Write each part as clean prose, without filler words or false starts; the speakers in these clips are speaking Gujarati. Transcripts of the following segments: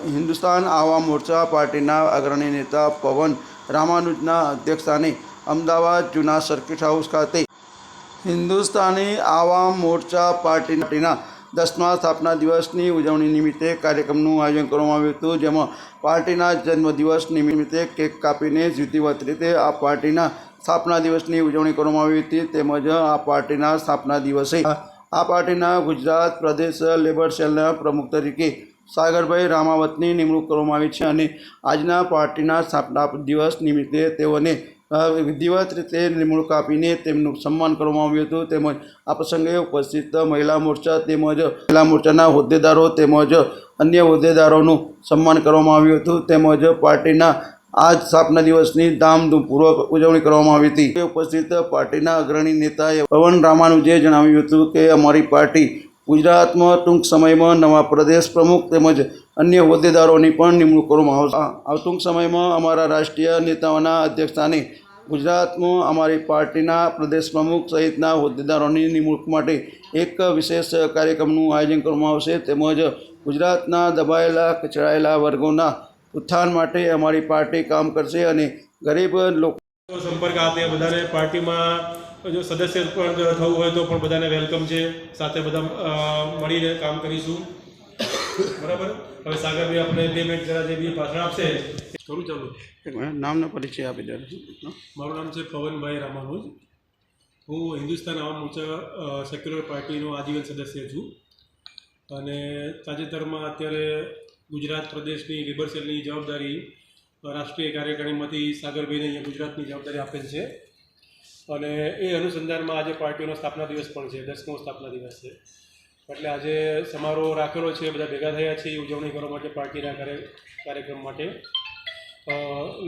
हिंदुस्तान आवाम मोर्चा पार्टीना अग्रणी नेता पवन रामानुजना अध्यक्षस्थाने अमदावाद जूना सर्किट हाउस खाते हिंदुस्तानी आवाम मोर्चा पार्टीना 10મા સ્થાપના દિવસની ઉજવણી નિમિત્તે કાર્યક્રમનું આયોજન કરવામાં આવ્યું હતું, જેમાં પાર્ટીના જન્મદિવસ નિમિત્તે કેક કાપીને વિધિવત રીતે આ પાર્ટીના સ્થાપના દિવસની ઉજવણી કરવામાં આવી હતી. તેમજ આ પાર્ટીના સ્થાપના દિવસે આ પાર્ટીના ગુજરાત પ્રદેશ લેબર સેલના પ્રમુખ તરીકે સાગરભાઈ રામાવતની નિમણૂક કરવામાં આવી છે અને આજના પાર્ટીના સ્થાપના દિવસ નિમિત્તે તેઓને વિધિવત રીતે નિમણૂક આપીને તેમનું સન્માન કરવામાં આવ્યું હતું. તેમજ આ પ્રસંગે ઉપસ્થિત મહિલા મોરચા તેમજ મહિલા મોરચાના હોદ્દેદારો તેમજ અન્ય હોદ્દેદારોનું સન્માન કરવામાં આવ્યું હતું. તેમજ પાર્ટીના આ સ્થાપના દિવસની ધામધૂમપૂર્વક ઉજવણી કરવામાં આવી હતી. ઉપસ્થિત પાર્ટીના અગ્રણી નેતા પવન રામાનુજે જણાવ્યું હતું કે અમારી પાર્ટી ગુજરાતમાં ટૂંક સમયમાં નવા પ્રદેશ પ્રમુખ તેમજ અન્ય હોદ્દેદારોની પણ નિમણૂક કરવામાં આવશે. ટૂંક સમયમાં અમારા રાષ્ટ્રીય નેતાઓના અધ્યક્ષસ્થાને ગુજરાતમાં અમારી પાર્ટીના પ્રદેશ પ્રમુખ સહિતના હોદ્દેદારોની નિમણૂક માટે એક વિશેષ કાર્યક્રમનું આયોજન કરવામાં આવશે. તેમજ ગુજરાતના દબાયેલા કચડાયેલા વર્ગોના ઉત્થાન માટે અમારી પાર્ટી કામ કરશે અને ગરીબ લોકો સંપર્ક આપે બધાને પાર્ટીમાં જો સદસ્ય પણ થવું હોય તો પણ બધાને વેલકમ છે. સાથે બધા મળીને કામ કરીશું. બરાબર. હવે સાગરભાઈ આપણે 2 મિનિટ જરા જે બી ભાષણ આપશે કરું. ચાલો નામનો પરિચય આપી દે. મારું નામ છે પવનભાઈ રામાનુજ. હું હિન્દુસ્તાન આવામ મોરચા સેક્યુલર પાર્ટીનો આજીવન સદસ્ય છું અને તાજેતરમાં અત્યારે ગુજરાત પ્રદેશની લેબર સેલની જવાબદારી રાષ્ટ્રીય કાર્યકારીણીમાંથી સાગરભાઈને અહીંયા ગુજરાતની જવાબદારી આપેલ છે અને એ અનુસંધાનમાં આજે પાર્ટીનો સ્થાપના દિવસ પણ છે. 10મો સ્થાપના દિવસ છે એટલે આજે સમારોહ રાખેલો છે. બધા ભેગા થયા છે ઉજવણી કરવા માટે પાર્ટીના કાર્યક્રમ માટે.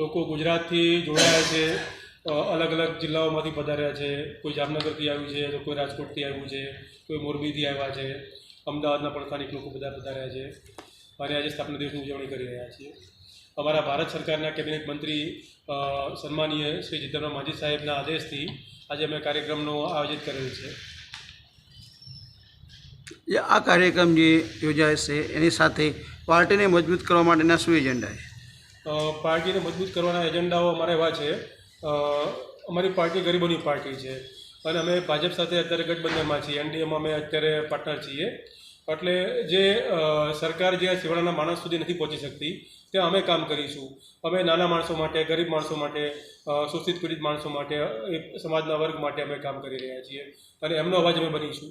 લોકો ગુજરાતથી જોડાયા છે, અલગ અલગ જિલ્લાઓમાંથી પધાર્યા છે. કોઈ જામનગરથી આવ્યું છે, તો કોઈ રાજકોટથી આવ્યું છે, કોઈ મોરબીથી આવ્યા છે, અમદાવાદના પણ સ્થાનિક લોકો બધા પધાર્યા છે અને આજે સ્થાપના દિવસની ઉજવણી કરી રહ્યા છીએ. અમારા ભારત સરકારના કેબિનેટ મંત્રી સન્માનીય શ્રી જીતનરામ માંઝી સાહેબના આદેશથી આજે અમે કાર્યક્રમનું આયોજિત કરેલું છે. આ કાર્યક્રમ જે યોજાય છે એની સાથે પાર્ટીને મજબૂત કરવા માટેના શું એજન્ડા છે? પાર્ટીને મજબૂત કરવાના એજન્ડાઓ અમારા એવા છે. અમારી પાર્ટી ગરીબોની પાર્ટી છે અને અમે ભાજપ સાથે અત્યારે ગઠબંધનમાં છીએ. એનડીએમાં અમે અત્યારે પાર્ટનર છીએ. એટલે જે સરકાર જે છેવાડાના માણસ સુધી નથી પહોંચી શકતી ત્યાં અમે કામ કરીશું. અમે નાના માણસો માટે, ગરીબ માણસો માટે, શોષિત પીડિત માણસો માટે, એ સમાજના વર્ગ માટે અમે કામ કરી રહ્યા છીએ અને એમનો અવાજ અમે બનીશું.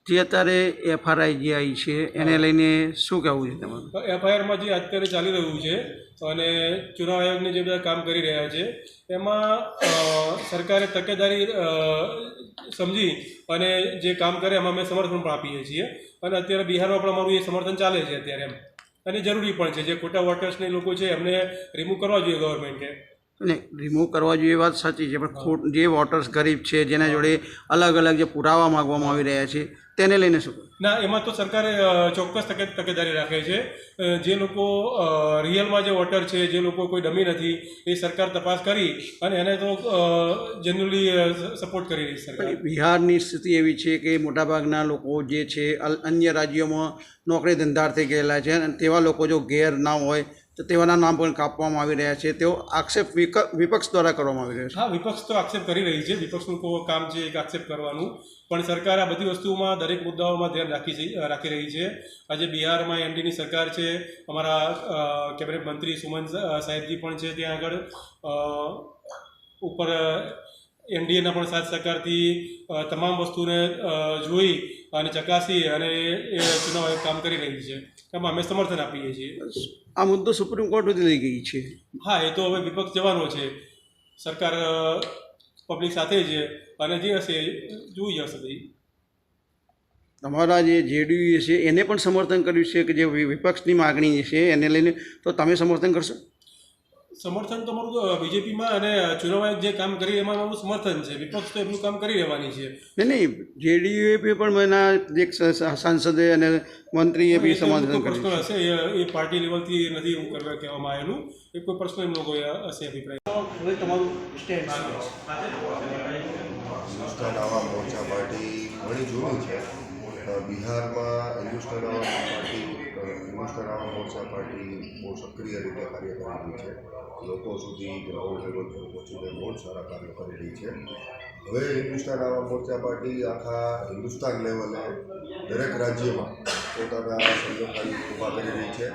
જે અત્યારે એફઆરઆઈ જે આવી છે એને લઈને શું કહેવું છે તમારું? એફઆઈઆરમાં જે અત્યારે ચાલી રહ્યું છે અને ચુનાવ આયોગને જે બધા કામ કરી રહ્યા છે એમાં સરકારે તકેદારી સમજી અને જે કામ કરે એમાં અમે સમર્થન પણ આપીએ છીએ અને અત્યારે બિહારમાં પણ અમારું એ સમર્થન ચાલે છે અત્યારે એમ અને જરૂરી પણ છે. જે ખોટા વોટર્સને લોકો છે એમને રિમૂવ કરવા જોઈએ ગવર્મેન્ટે. નહીં, રિમૂવ કરવા જોઈએ વાત સાચી છે, પણ જે વોટર્સ ગરીબ છે જેના જોડે અલગ અલગ જે પુરાવા માગવામાં આવી રહ્યા છે તેને લઈને શું? ના, એમાં તો સરકારે ચોક્કસ તકેદારી રાખે છે. જે લોકો રિયલમાં જે વોટર છે, જે લોકો કોઈ ડમી નથી, એ સરકાર તપાસ કરી અને એને તો જનરલી સપોર્ટ કરી રહી સરકાર. બિહારની સ્થિતિ એવી છે કે મોટાભાગના લોકો જે છે અન્ય રાજ્યોમાં નોકરી ધંધાર્થે ગયેલા છે અને તેવા લોકો જો ઘેર ના હોય તો તેવાના નામ પણ કાપવામાં આવી રહ્યા છે. તેઓ આક્ષેપ વિપક્ષ દ્વારા કરવામાં આવી રહ્યો છે. હા, વિપક્ષ તો આક્ષેપ કરી રહી છે. વિપક્ષનું કામ છે એક આક્ષેપ કરવાનું, પણ સરકાર આ બધી વસ્તુઓમાં દરેક મુદ્દાઓમાં ધ્યાન રાખી રહી છે. આજે બિહારમાં એનડીની સરકાર છે, અમારા કેબિનેટ મંત્રી સુમન સાહેબજી પણ છે ત્યાં આગળ. ઉપર એનડીએના પણ સાથ સહકારથી તમામ વસ્તુને જોઈ અને ચકાસી અને એ ચુનાવ આયોગ કામ કરી રહી છે. એમાં અમે સમર્થન આપીએ છીએ. આ મુદ્દો સુપ્રીમ કોર્ટ સુધી લઈ ગઈ છે. હા, એ તો હવે વિપક્ષ જવાનો છે. સરકાર પબ્લિક સાથે છે અને જે હશે જોઈ જશે. ભાઈ, તમારા જે જેડીયુ છે એને પણ સમર્થન કર્યું છે કે જે વિપક્ષની માગણી છે એને લઈને, તો તમે સમર્થન કરશો? સમર્થન તો મારું બીજેપીમાં અને ચુનાવ આયોગ જે કામ કરી એમાં મારું સમર્થન છે. વિપક્ષ તો એમનું કામ કરી રહેવાની છે. નહીં, જેડીયુએ પણ એના જે સાંસદે અને મંત્રીએ બી સમર્થન કર્યું પ્રશ્ન હશે એ પાર્ટી લેવલથી નથી એવું કરવા કહેવામાં આવેલું. એ કોઈ પ્રશ્ન એમ લોકો હશે અભિપ્રાય. હવે તમારું સ્ટેન્ડ? હિન્દુસ્તાન આવામ મોરચા પાર્ટી ઘણી જૂની છે બિહારમાં હિન્દુસ્તાન આવામ મોરચા પાર્ટી બહુ સક્રિય રીતે કાર્ય કરી રહી છે. લોકો સુધી ગ્રાઉન્ડ લેવલ પર પહોંચીને બહુ જ સારા કાર્યો કરી રહી છે. હવે હિન્દુસ્તાન આવામ મોરચા પાર્ટી આખા હિન્દુસ્તાન લેવલે દરેક રાજ્યમાં પોતાના સંગઠન ઊભા કરી રહી છે.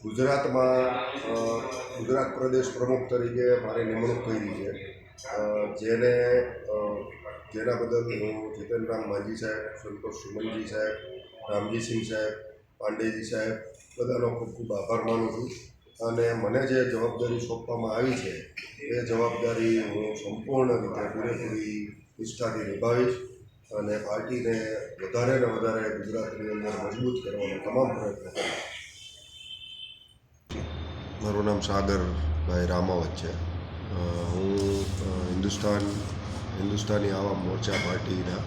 ગુજરાતમાં ગુજરાત પ્રદેશ પ્રમુખ તરીકે મારી નિમણૂક કરી છે, જેના બદલ હું જીતનરામ માંઝી સાહેબ, સંતોષ સુમનજી સાહેબ, રામજીસિંહ સાહેબ, પાંડેજી સાહેબ બધાનો ખૂબ ખૂબ આભાર માનું છું. અને મને જે જવાબદારી સોંપવામાં આવી છે એ જવાબદારી હું સંપૂર્ણ રીતે પૂરેપૂરી નિષ્ઠાથી નિભાવીશ અને પાર્ટીને વધારે ને વધારે ગુજરાતની અંદર મજબૂત કરવાનો તમામ પ્રયત્ન કરીશ. મારું નામ સાગરભાઈ રામાવત છે. હું હિન્દુસ્તાની આવામ મોરચા પાર્ટીના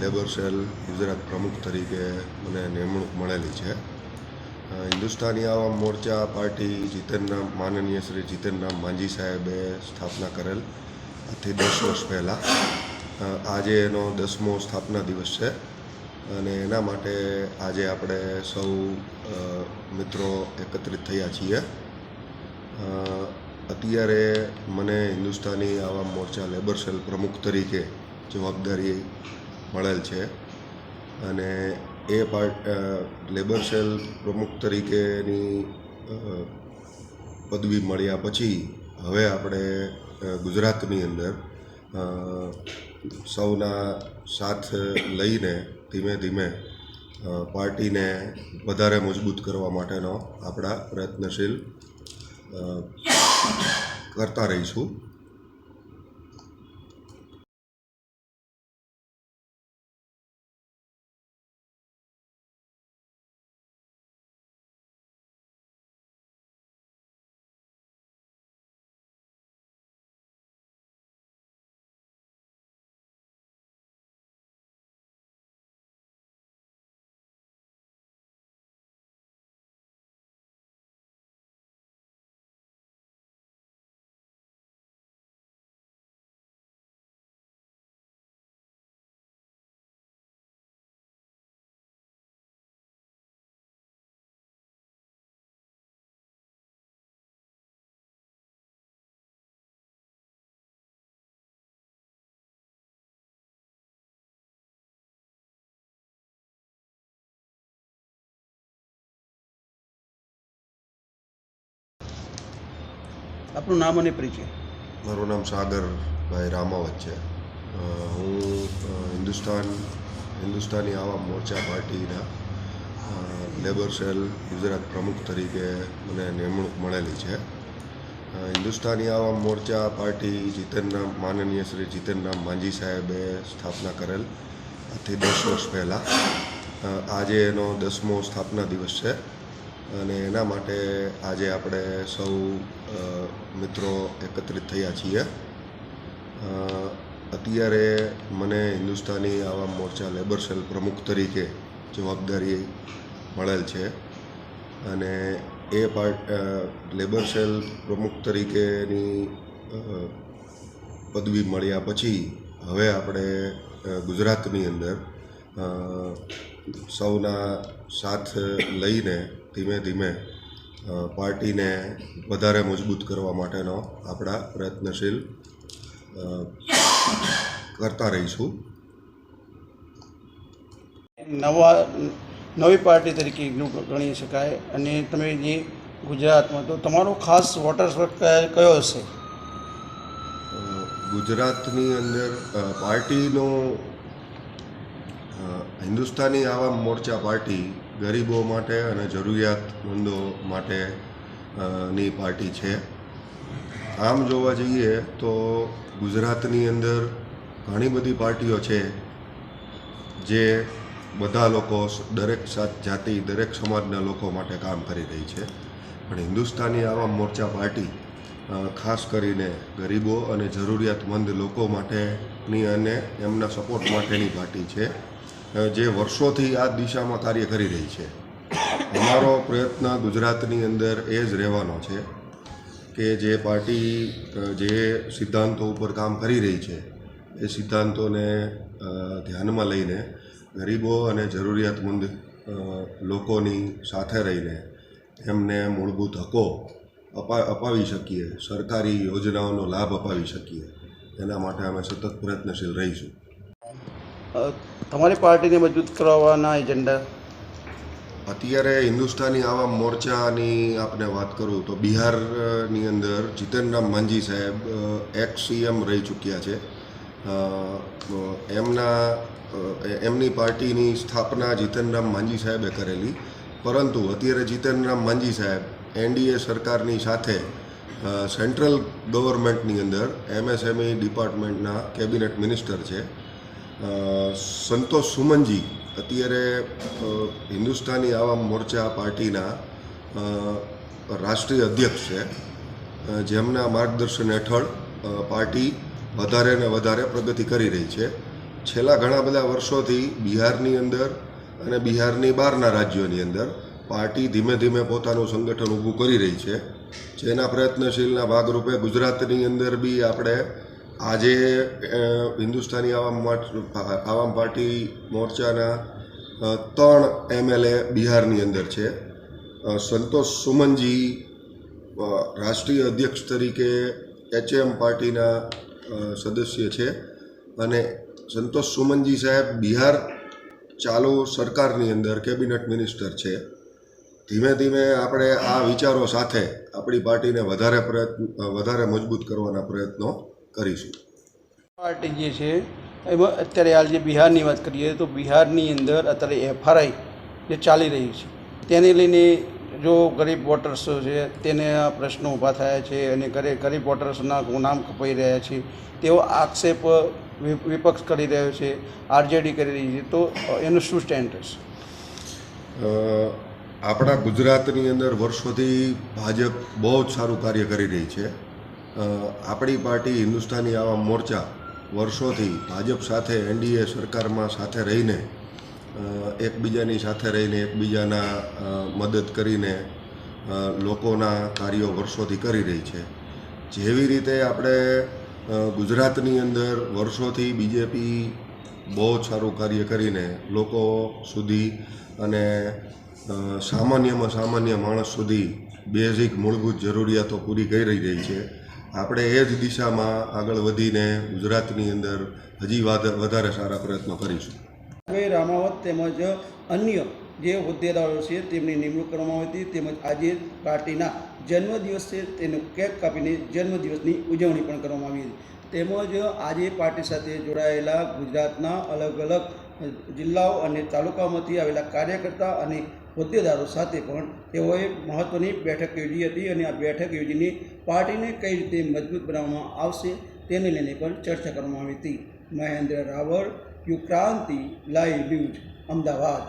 લેબર સેલ ગુજરાત પ્રમુખ તરીકે મને નિમણૂક મળેલી છે. હિન્દુસ્તાની આવામ મોરચા પાર્ટી માનનીય શ્રી જીતનરામ માંઝી સાહેબે સ્થાપના કરેલ આજથી 10 વર્ષ પહેલાં. આજે એનો 10મો સ્થાપના દિવસ છે અને એના માટે આજે આપણે સૌ મિત્રો એકત્રિત થયા છીએ. અત્યારે મને હિન્દુસ્તાની આવામ મોરચા લેબર સેલ પ્રમુખ તરીકે જવાબદારી મળેલ છે અને એ લેબર સેલ પ્રમુખ તરીકેની પદવી મળ્યા પછી હવે આપણે ગુજરાતની અંદર સૌના સાથ લઈને ધીમે ધીમે પાર્ટીને વધારે મજબૂત કરવા માટેનો આપણા પ્રયત્નશીલ કરતા રહીશું. આપનું નામ અને પરિચય. મારું નામ સાગરભાઈ રામાવત છે. હું હિન્દુસ્તાની આવામ મોરચા પાર્ટીના લેબર સેલ ગુજરાત પ્રમુખ તરીકે મને નિમણૂક મળેલી છે. હિન્દુસ્તાની આવામ મોરચા પાર્ટી માનનીય શ્રી જીતનરામ માંઝી સાહેબે સ્થાપના કરેલ આજથી 10 વર્ષ પહેલાં. આજે એનો 10મો સ્થાપના દિવસ છે અને એના માટે આજે આપણે સૌ મિત્રો એકત્રિત થયા છીએ. અત્યારે મને હિન્દુસ્તાની આવામ મોરચા લેબર સેલ પ્રમુખ તરીકે જવાબદારી મળેલ છે અને એ લેબર સેલ પ્રમુખ તરીકેની પદવી મળ્યા પછી હવે આપણે ગુજરાતની અંદર સૌના સાથ લઈને ધીમે ધીમે પાર્ટીને વધારે મજબૂત કરવા માટેનો આપણા પ્રયત્નશીલ કરતા રહીશું. નવી પાર્ટી તરીકે ગણી શકાય અને તમે જે ગુજરાતમાં, તો તમારો ખાસ વોટર્સ વર્ક કયો હશે? ગુજરાતની અંદર પાર્ટીનો હિન્દુસ્તાની આવામ મોરચા પાર્ટી ગરીબો માટે અને જરૂરિયાતમંદો માટે ની પાર્ટી છે. આમ જોવા જઈએ તો ગુજરાતની અંદર ઘણી બધી પાર્ટીઓ છે જે બધા લોકો, દરેક જાતિ, દરેક સમાજના લોકો માટે કામ કરી રહી છે, પણ હિન્દુસ્તાની આવામ મોરચા પાર્ટી ખાસ કરીને ગરીબો અને જરૂરિયાતમંદ લોકો માટેની અને એમના સપોર્ટ માટેની પાર્ટી છે, જે વર્ષોથી આ દિશામાં કાર્ય કરી રહી છે. અમારો પ્રયત્ન ગુજરાતની અંદર એ જ રહેવાનો છે કે જે પાર્ટી જે સિદ્ધાંતો ઉપર કામ કરી રહી છે એ સિદ્ધાંતોને ધ્યાનમાં લઈને ગરીબો અને જરૂરિયાતમંદ લોકોની સાથે રહીને એમને મૂળભૂત હકો અપાવી શકીએ, સરકારી યોજનાઓનો લાભ અપાવી શકીએ, એના માટે અમે સતત પ્રયત્નશીલ રહીશું. તમારી પાર્ટીને મજબૂત કરવાના એજન્ડા? અત્યારે હિન્દુસ્તાની આવામ મોરચાની આપને વાત કરું તો બિહારની અંદર જીતન રામ માંઝી સાહેબ એક્સ સીએમ રહી ચૂક્યા છે. એમની પાર્ટીની સ્થાપના જીતન રામ માંઝી સાહેબે કરેલી, પરંતુ અત્યારે જીતન રામ માંઝી સાહેબ એનડીએ સરકારની સાથે સેન્ટ્રલ ગવર્મેન્ટની અંદર એમએસએમઈ ડિપાર્ટમેન્ટના કેબિનેટ મિનિસ્ટર છે. સંતોષ સુમનજી અત્યારે હિન્દુસ્તાની આવામ મોરચા પાર્ટીના રાષ્ટ્રીય અધ્યક્ષ છે, જેમના માર્ગદર્શન હેઠળ પાર્ટી વધારે ને વધારે પ્રગતિ કરી રહી છે. છેલ્લા ઘણા બધા વર્ષોથી બિહારની અંદર અને બિહારની બહારના રાજ્યોની અંદર પાર્ટી ધીમે ધીમે પોતાનું સંગઠન ઊભું કરી રહી છે. જેના પ્રયત્નશીલના ભાગરૂપે ગુજરાતની અંદર બી આપણે આજે હિન્દુસ્તાની આવામ પાર્ટી મોરચાના 3 MLA બિહારની અંદર છે. સંતોષ સુમનજી રાષ્ટ્રીય અધ્યક્ષ તરીકે HM પાર્ટીના સદસ્ય છે અને સંતોષ સુમનજી સાહેબ બિહાર ચાલુ સરકારની અંદર કેબિનેટ મિનિસ્ટર છે. ધીમે ધીમે આપણે આ વિચારો સાથે આપણી પાર્ટીને વધારે મજબૂત કરવાના પ્રયત્નો કરીશું. પાર્ટી જે છે એમાં અત્યારે હાલ જે બિહારની વાત કરીએ તો બિહારની અંદર અત્યારે FRI જે ચાલી રહી છે તેને લઈને જો ગરીબ વોટર્સ છે તેને આ પ્રશ્નો ઊભા થયા છે અને ગરીબ વોટર્સના નામ કપાઈ રહ્યા છે તેવો આક્ષેપ વિપક્ષ કરી રહ્યો છે, આરજેડી કરી રહી છે, તો એનું શું સ્ટેન્ડ રહેશે? આપણા ગુજરાતની અંદર વર્ષોથી ભાજપ બહુ જ સારું કાર્ય કરી રહી છે. આપણી પાર્ટી હિન્દુસ્તાની આવામ મોરચા વર્ષોથી ભાજપ સાથે એનડીએ સરકારમાં સાથે રહીને એકબીજાની સાથે રહીને એકબીજાના મદદ કરીને લોકોના કાર્યો વર્ષોથી કરી રહી છે. જેવી રીતે આપણે ગુજરાતની અંદર વર્ષોથી બીજેપી બહુ જ સારું કાર્ય કરીને લોકો સુધી અને સામાન્યમાં સામાન્ય માણસ સુધી બેઝિક મૂળભૂત જરૂરિયાતો પૂરી કરી રહી છે. આપણે એ જ દિશામાં આગળ વધીને ગુજરાતની અંદર હજી વધારે સારા પ્રયત્નો કરીશું. હવે રામાવત તેમજ અન્ય જે હોદ્દેદારો છે તેમની નિમણૂક કરવામાં આવી હતી, તેમજ આજે પાર્ટીના જન્મદિવસ છે તેનો કેક કાપીને જન્મદિવસની ઉજવણી પણ કરવામાં આવી હતી. તેમજ આજે પાર્ટી સાથે જોડાયેલા ગુજરાતના અલગ અલગ જિલ્લાઓ અને તાલુકાઓમાંથી આવેલા કાર્યકર્તા અને હોદ્દેદારો સાથે પણ તેઓએ મહત્ત્વની બેઠક યોજી હતી અને આ બેઠક યોજીને પાર્ટીને કઈ રીતે મજબૂત બનાવવામાં આવશે તેને લઈને પણ ચર્ચા કરવામાં આવી હતી. Mahendra Raval, Yukranti live news, Ahmedabad.